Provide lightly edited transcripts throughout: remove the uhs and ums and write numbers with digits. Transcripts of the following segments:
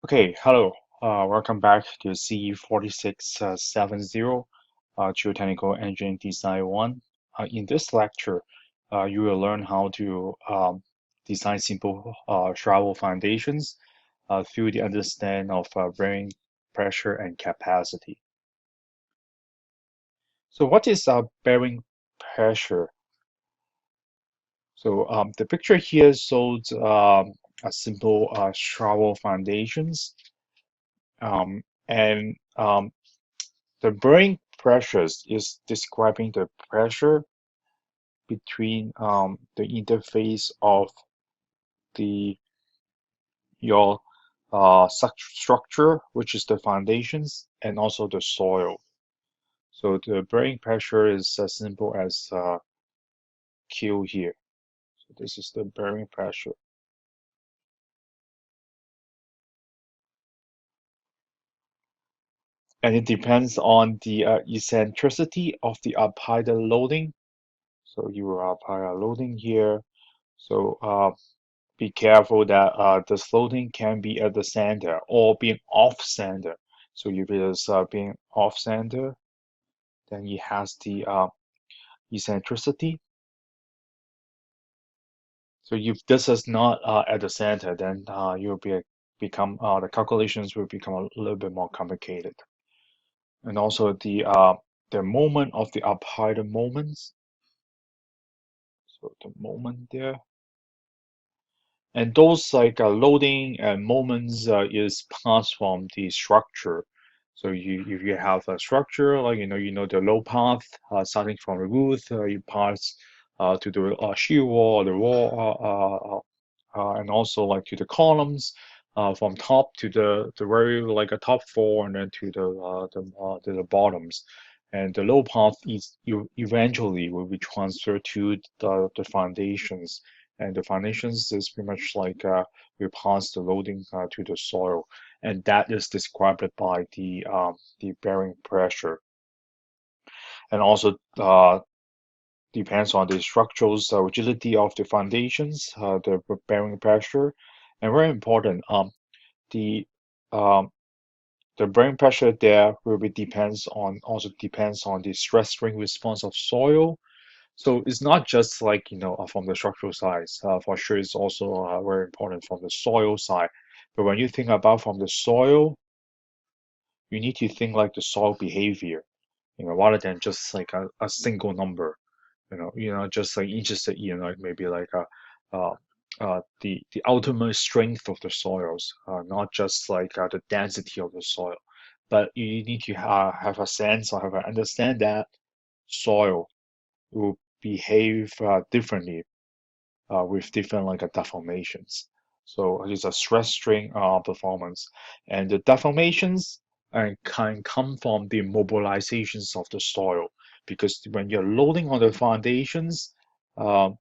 Okay, hello. Welcome back to C4670 Geotechnical Engineering Design 1. In this lecture, you will learn how to design simple shovel foundations through the understanding of bearing pressure and capacity. So what is bearing pressure? So the picture here shows a simple shovel foundations. And The bearing pressures is describing the pressure between the interface of the your structure, which is the foundations, and also the soil. So the bearing pressure is as simple as Q here. So this is the bearing pressure. And it depends on the eccentricity of the applied loading. So you will apply a loading here. So be careful that the loading can be at the center or being off center. So if it is being off center, then it has the eccentricity. So if this is not at the center, then you'll become the calculations will become a little bit more complicated. And also the moment of the applied moments. So the moment there. And those like loading and moments is passed from the structure. So if you have a structure like the load path starting from the roof, you pass to the shear wall, the wall, and also like to the columns from top to the very like a top floor and then to the bottoms. And the load path is you eventually will be transferred to the foundations, and the foundations is pretty much like we pass the loading to the soil, and that is described by the bearing pressure, and also depends on the structural rigidity of the foundations, the bearing pressure, and very important, the um, the bearing pressure there will be depends on the stress strain response of soil. So it's not just like, from the structural side. For sure, it's also very important from the soil side. But when you think about from the soil, you need to think like the soil behavior, rather than just like a single number, just like interested, maybe like uh, the ultimate strength of the soils, not just like the density of the soil. But you need to have a sense or have an understand that soil will behave differently with different like deformations. So it's a stress strain performance, and the deformations can come from the mobilizations of the soil, because when you're loading on the foundations, um,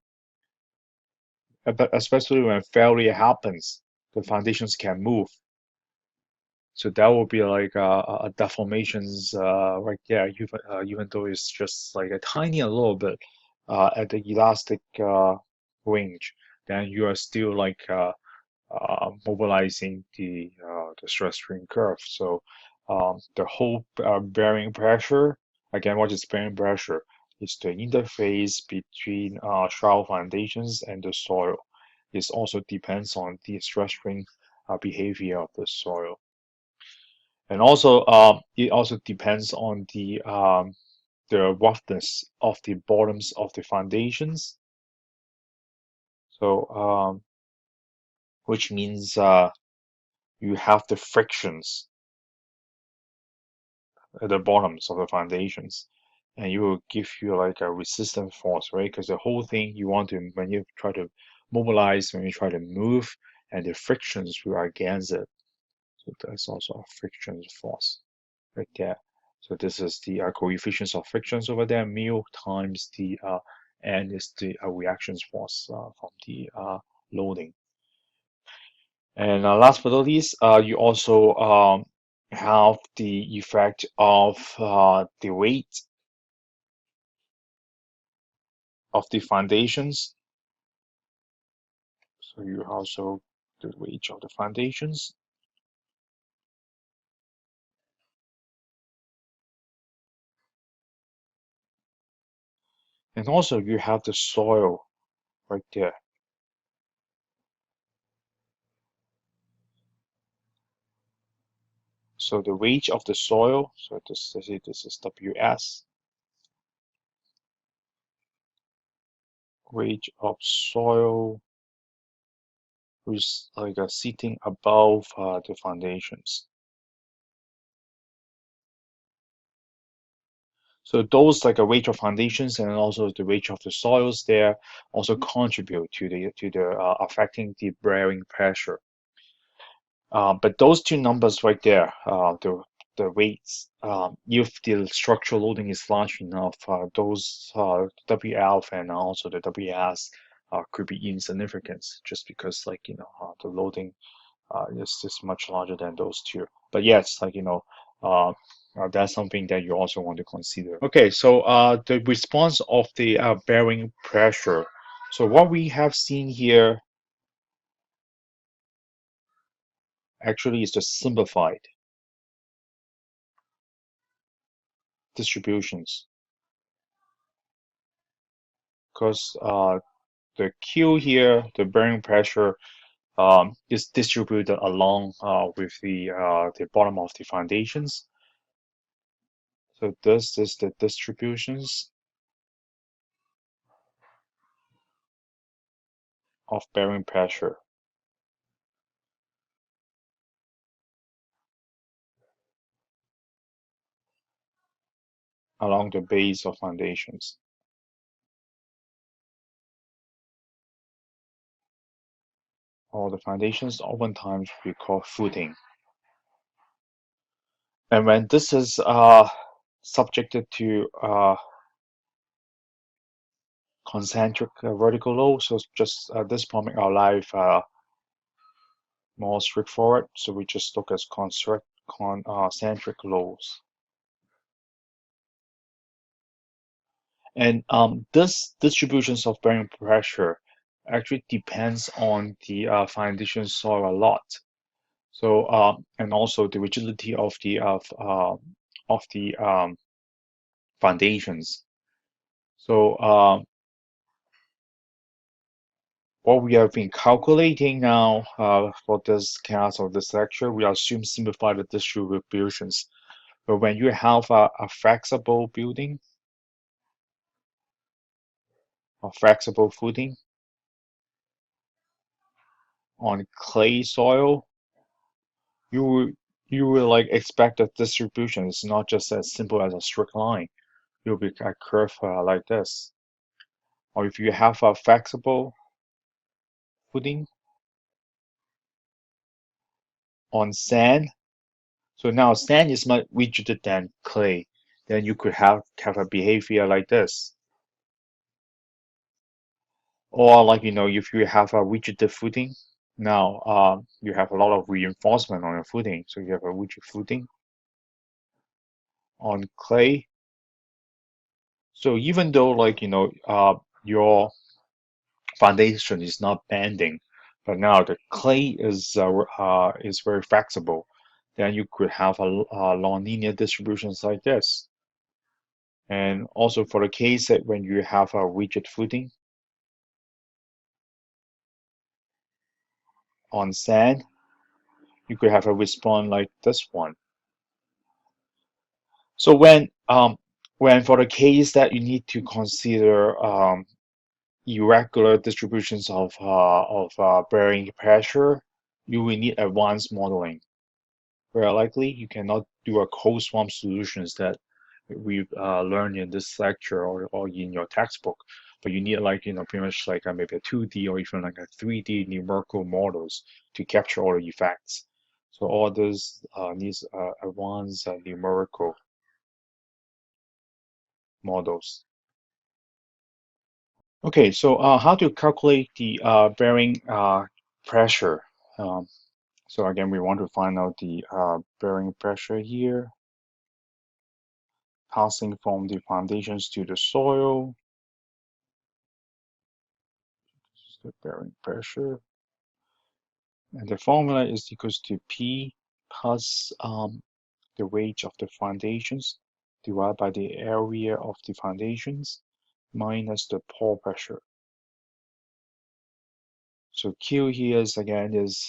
but especially when failure happens, the foundations can move. So that will be like a deformations right there, even though it's just like a tiny a little bit at the elastic range, then you are still like mobilizing the stress strain curve. So the whole bearing pressure, again, what is bearing pressure? Is the interface between shower foundations and the soil. It also depends on the stress strain behavior of the soil. And also, it also depends on the roughness of the bottoms of the foundations. So, which means you have the frictions at the bottoms of the foundations, and it will give you like a resistant force, right? Because the whole thing you want to, when you try to mobilize, when you try to move, and the frictions will against it. So that's also a friction force right there. So this is the coefficients of frictions over there, mu times the n is the reactions force from the loading. And last but not least, you also have the effect of the weight of the foundations. So you also the weight of the foundations. And also you have the soil right there. So the weight of the soil, so this is WS, weight of soil is like sitting above the foundations. So those like a weight of foundations and also the weight of the soils there also contribute to the affecting the bearing pressure. But those two numbers right there, the weights, if the structural loading is large enough, those WL and also the WS could be insignificant just because like the loading is just much larger than those two. But yes, like that's something that you also want to consider. Okay, so the response of the bearing pressure. So what we have seen here actually is the simplified distributions, because the Q here, the bearing pressure, is distributed along with the bottom of the foundations. So this is the distributions of bearing pressure along the base of foundations, or the foundations oftentimes we call footing. And when this is subjected to concentric vertical load, so just this point make our life more straightforward. So we just look at concentric loads. And this distributions of bearing pressure actually depends on the foundation soil a lot. So and also the rigidity of the foundations. So what we have been calculating now for this class of this lecture, we assume simplified distributions. But when you have a flexible building or flexible footing on clay soil, you will like expect that distribution is not just as simple as a straight line. It will be a curve like this. Or if you have a flexible footing on sand, so now sand is much richer than clay, then you could have a behavior like this. Or like if you have a rigid footing, now you have a lot of reinforcement on your footing, so you have a rigid footing on clay. So even though like your foundation is not bending, but now the clay is very flexible, then you could have a non-linear distributions like this. And also for the case that when you have a rigid footing on sand, you could have a response like this one. So when for the case that you need to consider irregular distributions of bearing pressure, you will need advanced modeling. Very likely, you cannot do a cold swamp solutions that we've learned in this lecture or in your textbook, but you need like pretty much like maybe a 2D or even like a 3D numerical models to capture all the effects. So all this needs advanced numerical models. Okay, so how to calculate the bearing pressure? Um, so again, we want to find out the bearing pressure here, passing from the foundations to the soil. This is the bearing pressure, and the formula is equals to P plus the weight of the foundations divided by the area of the foundations minus the pore pressure. So Q here is again is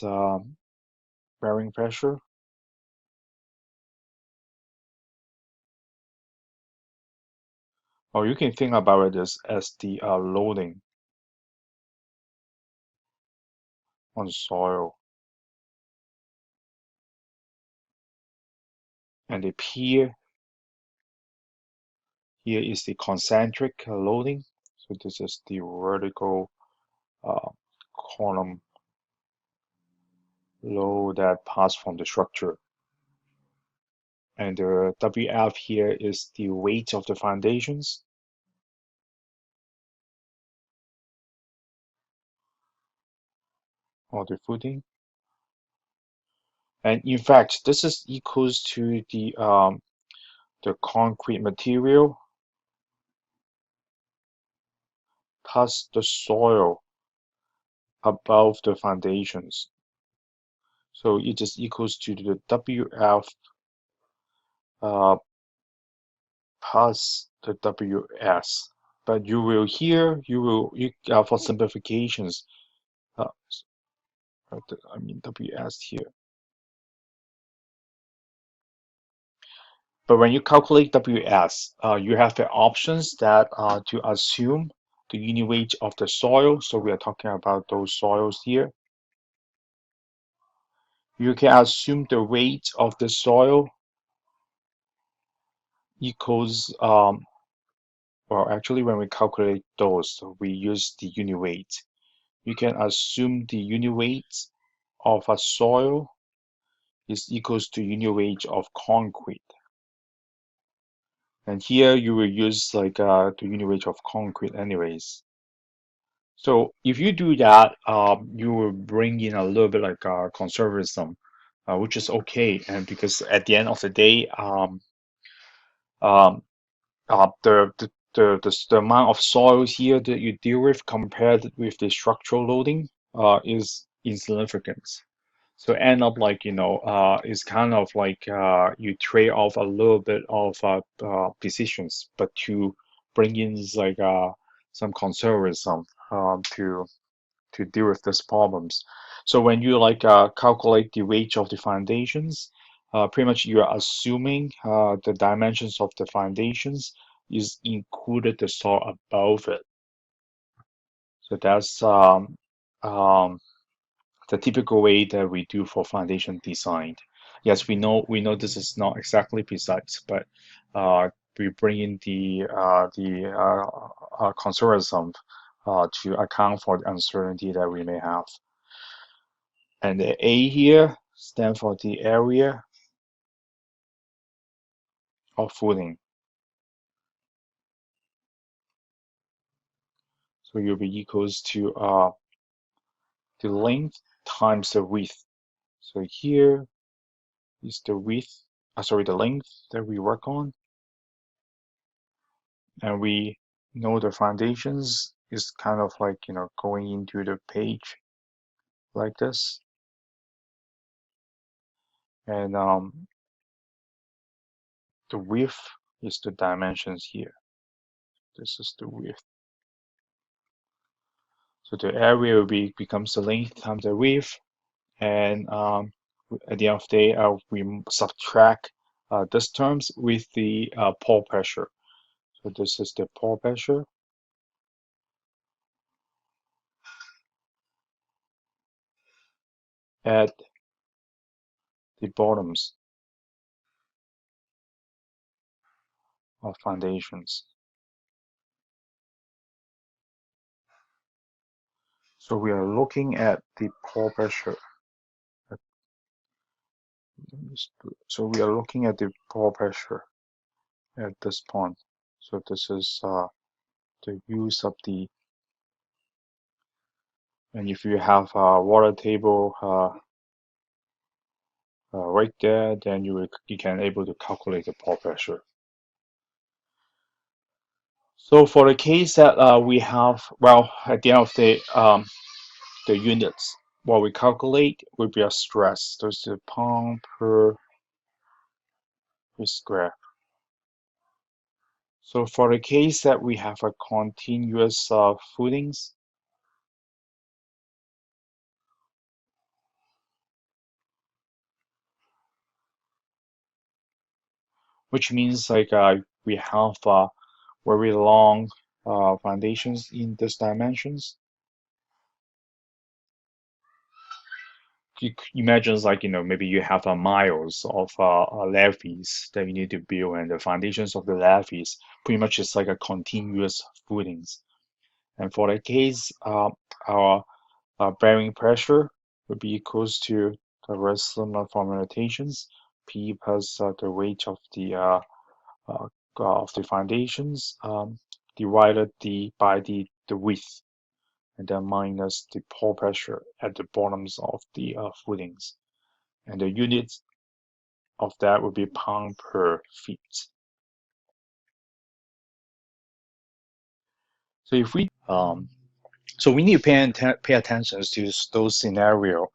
bearing pressure. Or you can think about it as the loading on soil. And the P here is the concentric loading. So this is the vertical uh, column load that pass from the structure. And the WF here is the weight of the foundations or the footing. And in fact, this is equals to the concrete material plus the soil above the foundations. So it is equals to the WF plus the WS. But you will here, for simplifications, uh, I mean WS here. But when you calculate WS, you have the options that to assume the unit weight of the soil. So we are talking about those soils here. You can assume the weight of the soil equals, well, actually, when we calculate those, we use the unit weight. You can assume the unit weight of a soil is equals to unit weight of concrete. And here you will use like the unit weight of concrete anyways. So if you do that, you will bring in a little bit like conservatism, which is okay. And because at the end of the day, um, the amount of soils here that you deal with compared with the structural loading is insignificant. So end up like, it's kind of like you trade off a little bit of positions, but to bring in like some conservatism to deal with these problems. So when you like calculate the weight of the foundations, pretty much you are assuming the dimensions of the foundations is included the soil above it. So that's um, the typical way that we do for foundation design. Yes, we know this is not exactly precise, but we bring in the conservatism to account for the uncertainty that we may have. And the A here stands for the area of footing. So you'll be equals to the length times the width. So here is the width, sorry, the length that we work on. And we know the foundations is kind of like, going into the page like this. And the width is the dimensions here. This is the width. So the area will becomes the length times the width. And at the end of the day, we subtract these terms with the pore pressure. So this is the pore pressure. At the bottoms of foundations. So we are looking at the pore pressure. So we are looking at the pore pressure at this point. So this is the use of the, and if you have a water table right there, then you can able to calculate the pore pressure. So for the case that we have, well, at the end of the units, what we calculate will be a stress. There's the pound per square. So for the case that we have a continuous footings, which means like we have very long foundations in these dimensions. You imagine like maybe you have miles of levees that you need to build, and the foundations of the levees pretty much is like a continuous footings. And for the case, our bearing pressure would be equals to the very similar formulations, P plus the weight uh, of the foundations divided by the width, and then minus the pore pressure at the bottoms of the footings. And the units of that would be pound per feet. So if we so we need to pay attention to those scenarios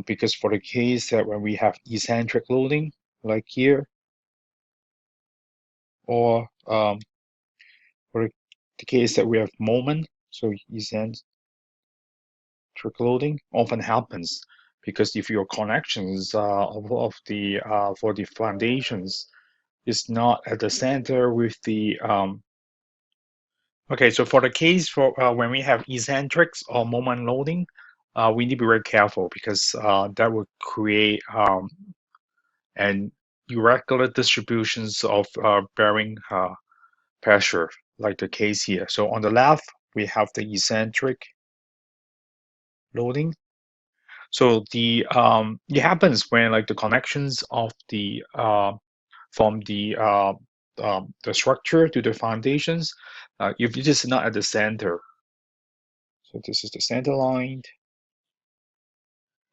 because for the case that when we have eccentric loading, like here, or for the case that we have moment, so eccentric loading often happens because if your connections of the for the foundations is not at the center with the okay, so for the case for when we have eccentrics or moment loading, we need to be very careful because that would create an irregular distributions of bearing pressure, like the case here. So on the left, we have the eccentric loading. So it happens when like the connections of the from the structure to the foundations, if it is not at the center. So this is the center line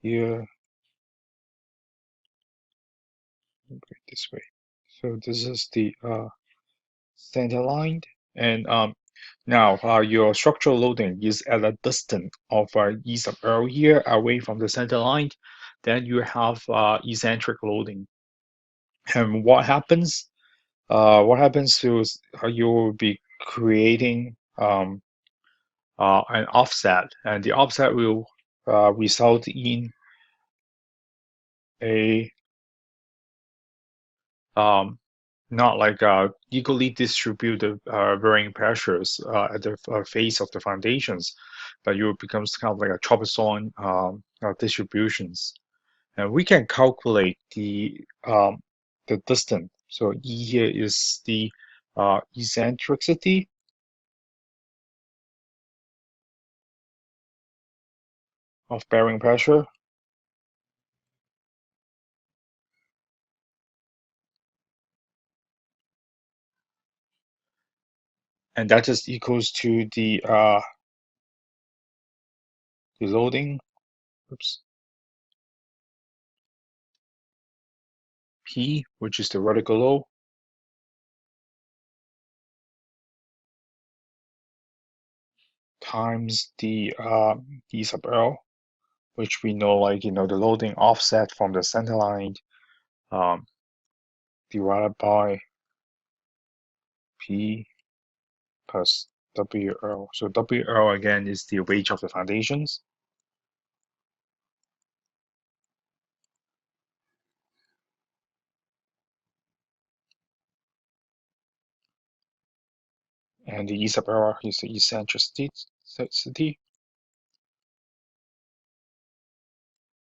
here, this way. So this is the center line, and now your structural loading is at a distance of E sub L here away from the center line. Then you have eccentric loading, and what happens? What happens to you will be creating an offset, and the offset will result in a not like equally distributed varying pressures at the face of the foundations, but it becomes kind of like a trapezoid distributions. And we can calculate the distance. So E here is the eccentricity of bearing pressure, and that is equals to the loading. Oops. P, which is the vertical load, times the E sub L, which we know like the loading offset from the center line um, divided by P plus WL. So WL again is the weight of the foundations, and the E sub L is the eccentricity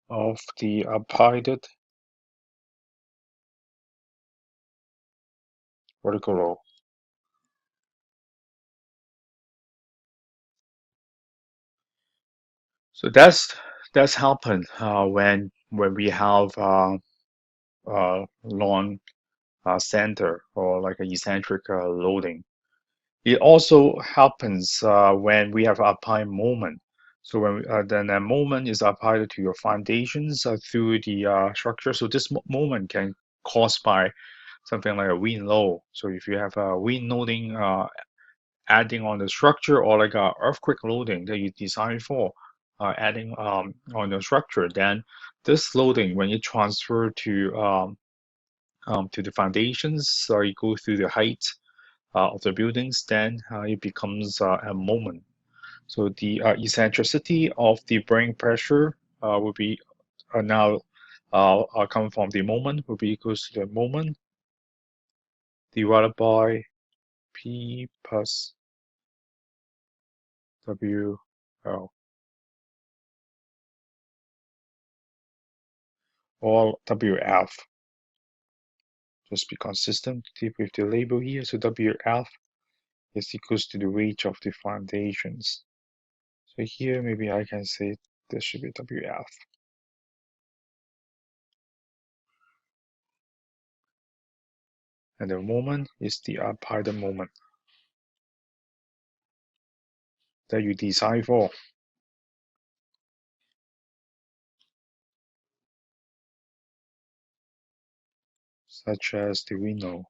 of the applied vertical load. So that's happened when we have long center or like a eccentric loading. It also happens when we have applied moment. So when then a moment is applied to your foundations through the structure. So this moment can caused by something like a wind load. So if you have a wind loading adding on the structure, or like a earthquake loading that you design for adding on the structure, then this loading when you transfer to the foundations, so you go through the height of the buildings, then it becomes a moment. So the eccentricity of the bearing pressure will be now come from the moment will be equals to the moment divided by P plus W L, or WF. Just be consistent with the label here. So WF is equals to the weight of the foundations. So here maybe I can say this should be WF. And the moment is the applied moment that you design for, such as the window.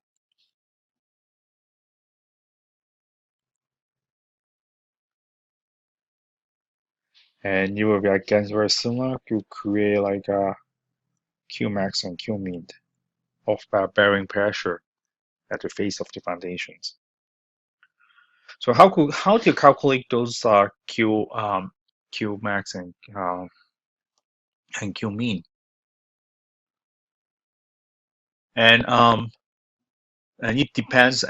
And you will be again very similar to create like a Qmax and Qmin of bearing pressure at the face of the foundations. So how do you calculate those Qmax and Qmin? And it depends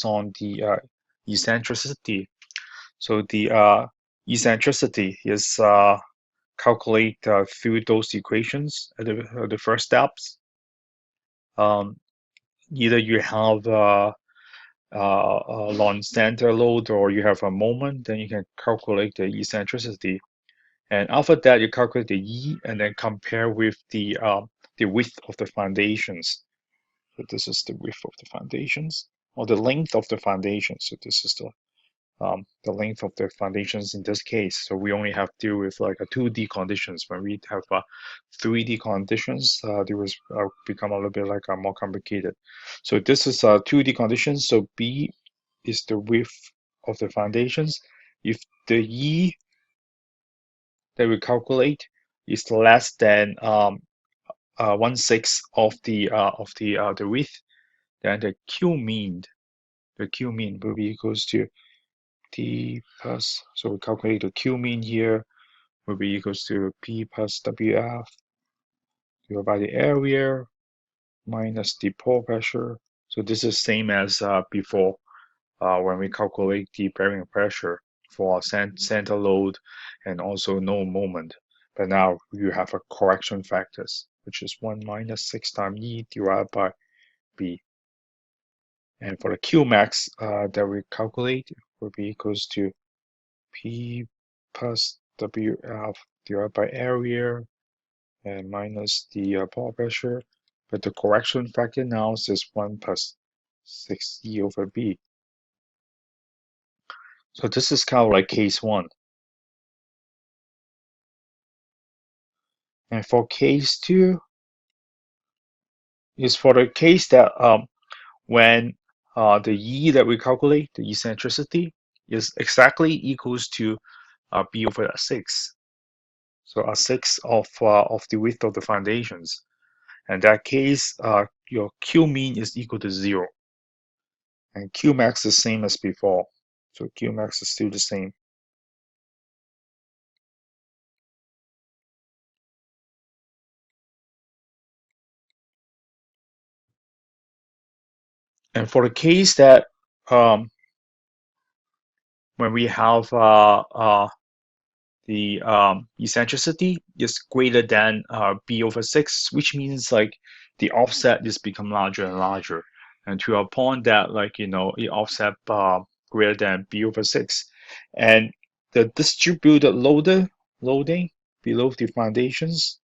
on the eccentricity. So the eccentricity is calculate through those equations at the first steps. Either you have a non-center load or you have a moment, then you can calculate the eccentricity. And after that, you calculate the E and then compare with the width of the foundations. So this is the width of the foundations, or the length of the foundations. So this is the length of the foundations in this case. So we only have to deal with like a 2D conditions. When we have 3D conditions, they will become a little bit like more complicated. So this is a 2D condition. So B is the width of the foundations. If the E that we calculate is less than 1/6 of the width, then the Q mean will be equals to T plus, so we calculate the Q mean here will be equals to P plus WF divided by the area minus the pore pressure. So this is same as before when we calculate the bearing pressure for center load and also no moment. But now you have a correction factors, which is 1 minus 6 times E divided by B. And for the Qmax that we calculate will be equals to P plus WF divided by area and minus the pore pressure. But the correction factor now is 1 plus 6E over B. So this is kind of like case 1. And for case 2 is for the case that when the E that we calculate, the eccentricity, is exactly equals to B over a 6. So a 6 of the width of the foundations. In that case, your Q mean is equal to 0. And Q max is the same as before. So Q max is still the same. And for the case that when we have the eccentricity is greater than B over 6, which means like the offset is become larger and larger. And to a point that like, it offset greater than B over 6. And the distributed loading below the foundations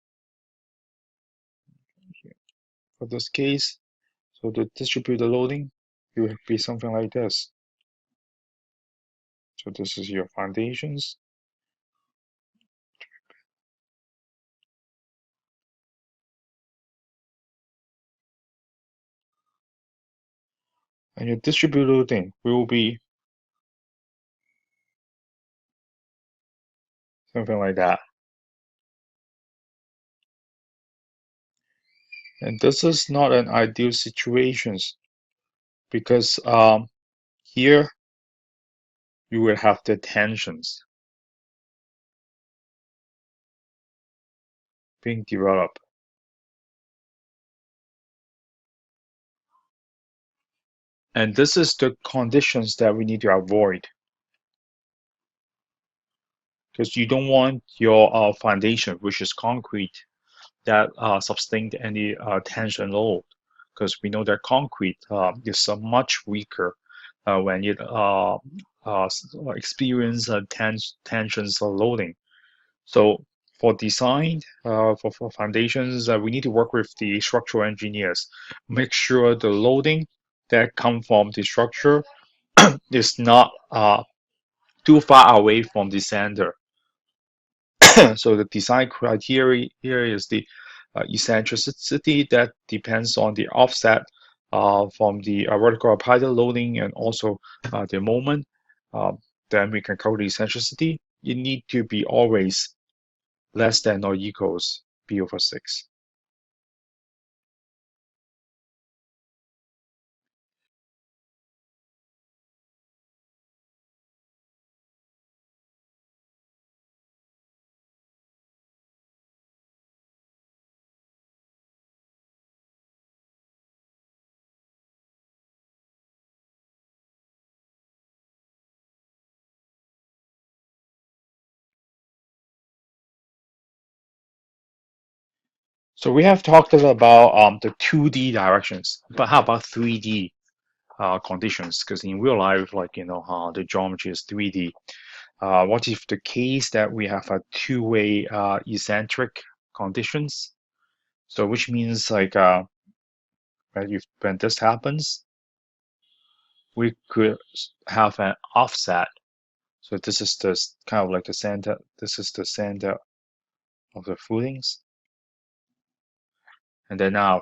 for this case, so the distributed loading will be something like this. So this is your foundations. And your distributed loading will be something like that. And this is not an ideal situation because here you will have the tensions being developed. And this is the conditions that we need to avoid because you don't want your foundation, which is concrete, that sustain any tension load. Because we know that concrete is much weaker when it experience tensions or loading. So for design, for foundations, we need to work with the structural engineers. Make sure the loading that come from the structure is not too far away from the center. So the design criteria here is the eccentricity that depends on the offset from the vertical applied loading and also the moment. Uh, then we can calculate eccentricity. You need to be always less than or equals b over 6. So we have talked about the 2D directions, but how about 3D conditions? Because in real life, like the geometry is 3D. What if the case that we have a two-way eccentric conditions? So which means like when this happens, we could have an offset. So this is the kind of like the center. This is the center of the footings, and then now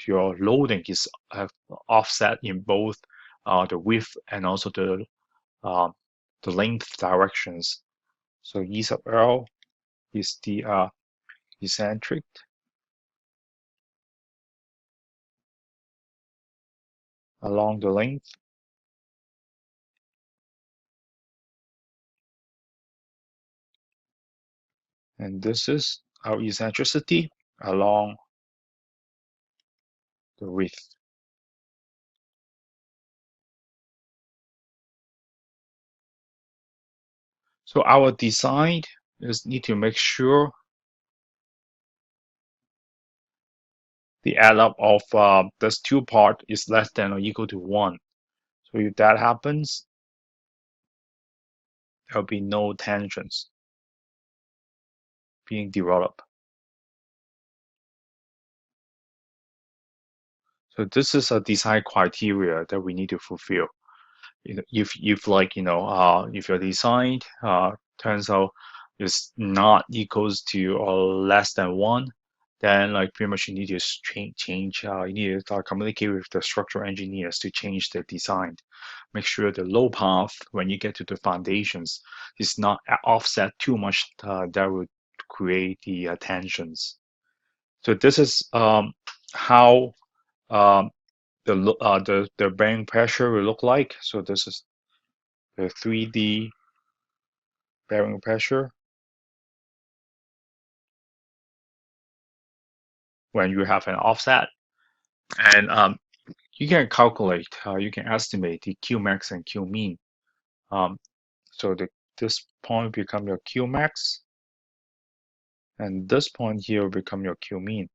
your loading is offset in both the width and also uh, the length directions. So E sub L is the eccentric along the length, and this is our eccentricity along the width. So our design is need to make sure the add up of this two part is less than or equal to 1. So if that happens, there will be no tensions being developed. So this is a design criteria that we need to fulfill. If like if your design turns out is not equals to or less than 1, then like pretty much you need to change you need to communicate with the structural engineers to change the design. Make sure the low path when you get to the foundations is not offset too much that would create the tensions. So this is how um, the bearing pressure will look like. So this is the 3D bearing pressure when you have an offset, and you can calculate, you can estimate the Q max and Q mean. Um, so this point become your Q max, and this point here will become your Q mean,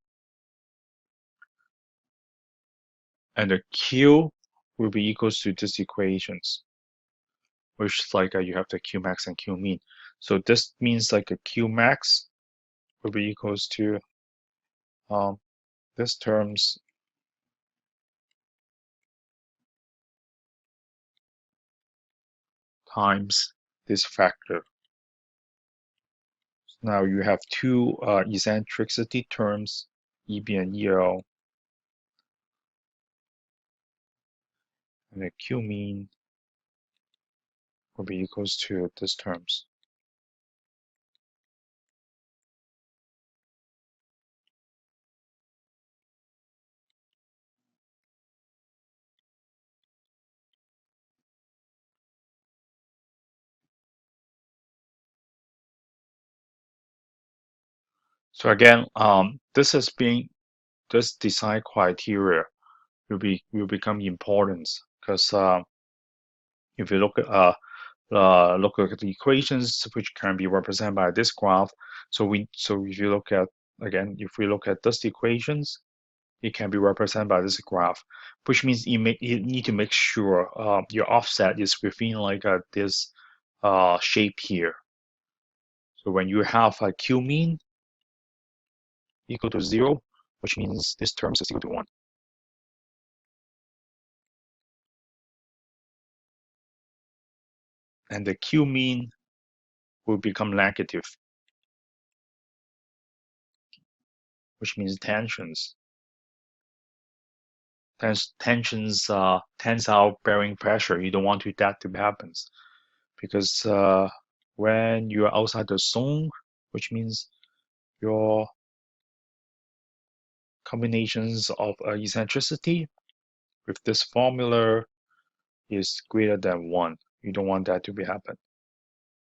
and the Q will be equals to these equations, which is like you have the Q max and Q mean. So this means like a Q max will be equals to um, this terms times this factor. Now you have two eccentricity terms, EB and EL, and the Q mean will be equals to these terms. So again, this design criteria will become important because if you look at the equations which can be represented by this graph, so if you look at again, if we look at this equations, it can be represented by this graph, which means you need to make sure your offset is within like this shape here. So when you have a Q mean equal to 0, which means this term is equal to 1. And the Q mean will become negative, which means tensile bearing pressure. You don't want that to happen because when you are outside the zone, which means your combinations of eccentricity with this formula is greater than 1. You don't want that to be happen.